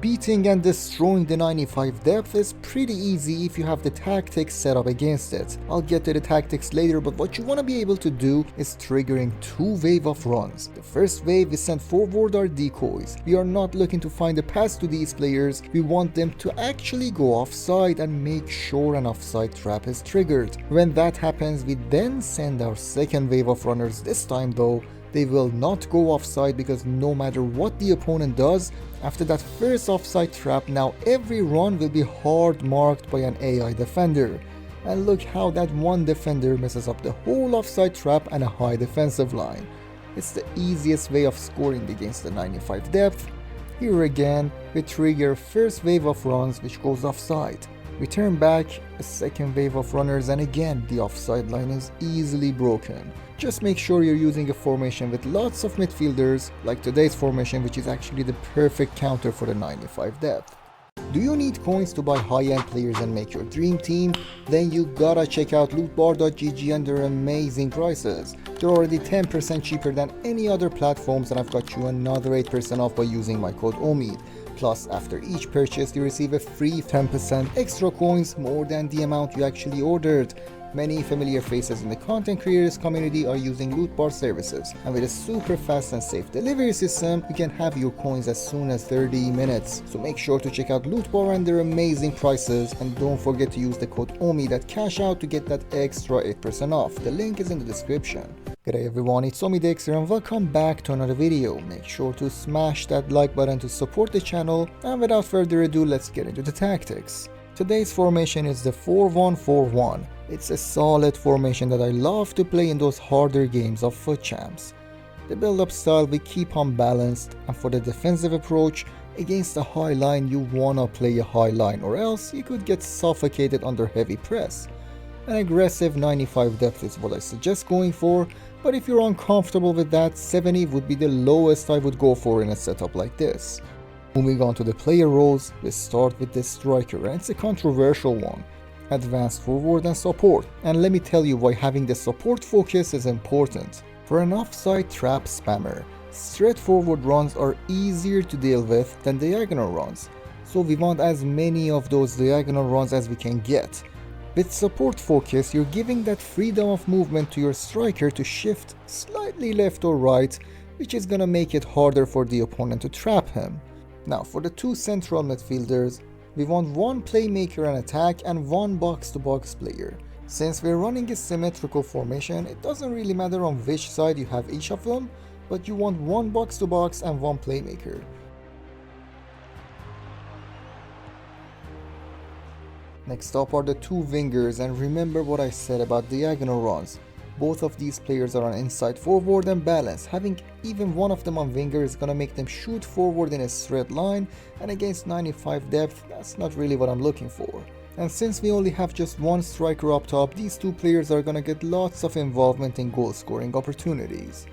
beating and destroying the 95 depth is pretty easy if you have the tactics set up against it. I'll get to the tactics later, but what you want to be able to do is triggering 2 wave of runs. The first wave is sent forward our decoys. We are not looking to find a pass to these players, we want them to actually go offside and make sure an offside trap is triggered. When that happens, we then send our second wave of runners. This time though, they will not go offside, because no matter what the opponent does, after that first offside trap, now every run will be hard marked by an AI defender. And look how that one defender messes up the whole offside trap and a high defensive line. It's the easiest way of scoring against the 95 depth. Here again, we trigger first wave of runs which goes offside. We turn back a second wave of runners, and again the offside line is easily broken. Just make sure you're using a formation with lots of midfielders, like today's formation, which is actually the perfect counter for the 95 depth. Do you need coins to buy high-end players and make your dream team? Then you gotta check out lootbar.gg and their amazing prices. They're already 10% cheaper than any other platforms, and I've got you another 8% off by using my code OMID. Plus, after each purchase, you receive a free 10% extra coins, more than the amount you actually ordered. Many familiar faces in the content creators community are using Lootbar services, and with a super fast and safe delivery system, you can have your coins as soon as 30 minutes. So make sure to check out Lootbar and their amazing prices, and don't forget to use the code OMID at cash out to get that extra 8% off. The link is in the description. G'day everyone, it's OMID here and welcome back to another video. Make sure to smash that like button to support the channel, and without further ado, let's get into the tactics. Today's formation is the 4-1-4-1. It's a solid formation that I love to play in those harder games of FUT Champs. The build-up style we keep on balanced, and for the defensive approach, against a high line you wanna play a high line, or else you could get suffocated under heavy press. An aggressive 95 depth is what I suggest going for, but if you're uncomfortable with that, 70 would be the lowest I would go for in a setup like this. Moving on to the player roles, we start with the striker, and it's a controversial one. Advanced forward and support, and let me tell you why having the support focus is important. For an offside trap spammer, straight forward runs are easier to deal with than diagonal runs, so we want as many of those diagonal runs as we can get. With support focus, you're giving that freedom of movement to your striker to shift slightly left or right, which is gonna make it harder for the opponent to trap him. Now for the 2 central midfielders, we want 1 playmaker and attack and 1 box-to-box player. Since we're running a symmetrical formation, it doesn't really matter on which side you have each of them, but you want 1 box-to-box and 1 playmaker. Next up are the 2 wingers, and remember what I said about diagonal runs. Both of these players are on inside forward and balance. Having even one of them on winger is gonna make them shoot forward in a straight line, and against 95 depth, that's not really what I'm looking for. And since we only have just 1 striker up top, these 2 players are gonna get lots of involvement in goal scoring opportunities.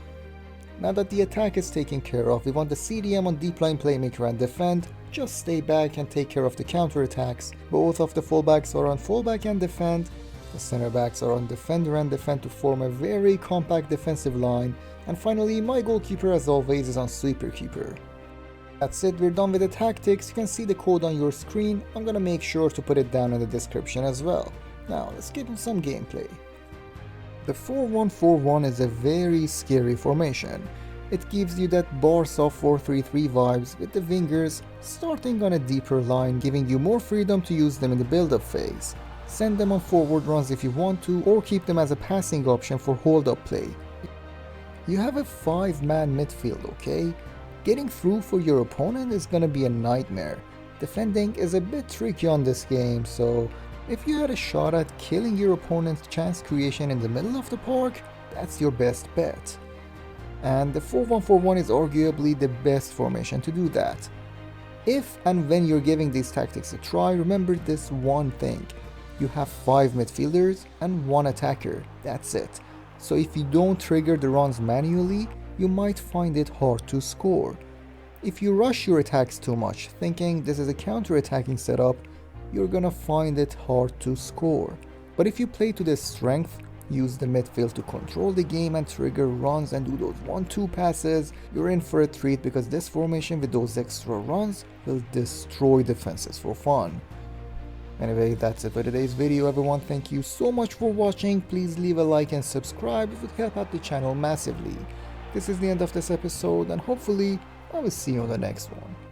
Now that the attack is taken care of, we want the CDM on deep line playmaker and defend. Just stay back and take care of the counter attacks. Both of the fullbacks are on fullback and defend. The center backs are on defender and defend to form a very compact defensive line. And finally, my goalkeeper as always is on sweeper keeper. That's it, we're done with the tactics. You can see the code on your screen. I'm gonna make sure to put it down in the description as well. Now let's get into some gameplay. The 4-1-4-1 is a very scary formation. It gives you that Barca 4-3-3 vibes, with the wingers starting on a deeper line, giving you more freedom to use them in the build-up phase. Send them on forward runs if you want to, or keep them as a passing option for hold-up play. You have a 5-man midfield, okay? Getting through for your opponent is gonna be a nightmare. Defending is a bit tricky on this game, so if you had a shot at killing your opponent's chance creation in the middle of the park, that's your best bet. And the 4-1-4-1 is arguably the best formation to do that. If and when you're giving these tactics a try, remember this one thing. You have 5 midfielders and 1 attacker, that's it. So if you don't trigger the runs manually, you might find it hard to score. If you rush your attacks too much, thinking this is a counter-attacking setup, you're gonna find it hard to score. But if you play to their strength, use the midfield to control the game and trigger runs and do those 1-2 passes, you're in for a treat because this formation with those extra runs will destroy defenses for fun. Anyway, that's it for today's video everyone. Thank you so much for watching. Please leave a like and subscribe. It would help out the channel massively. This is the end of this episode and hopefully I will see you on the next one.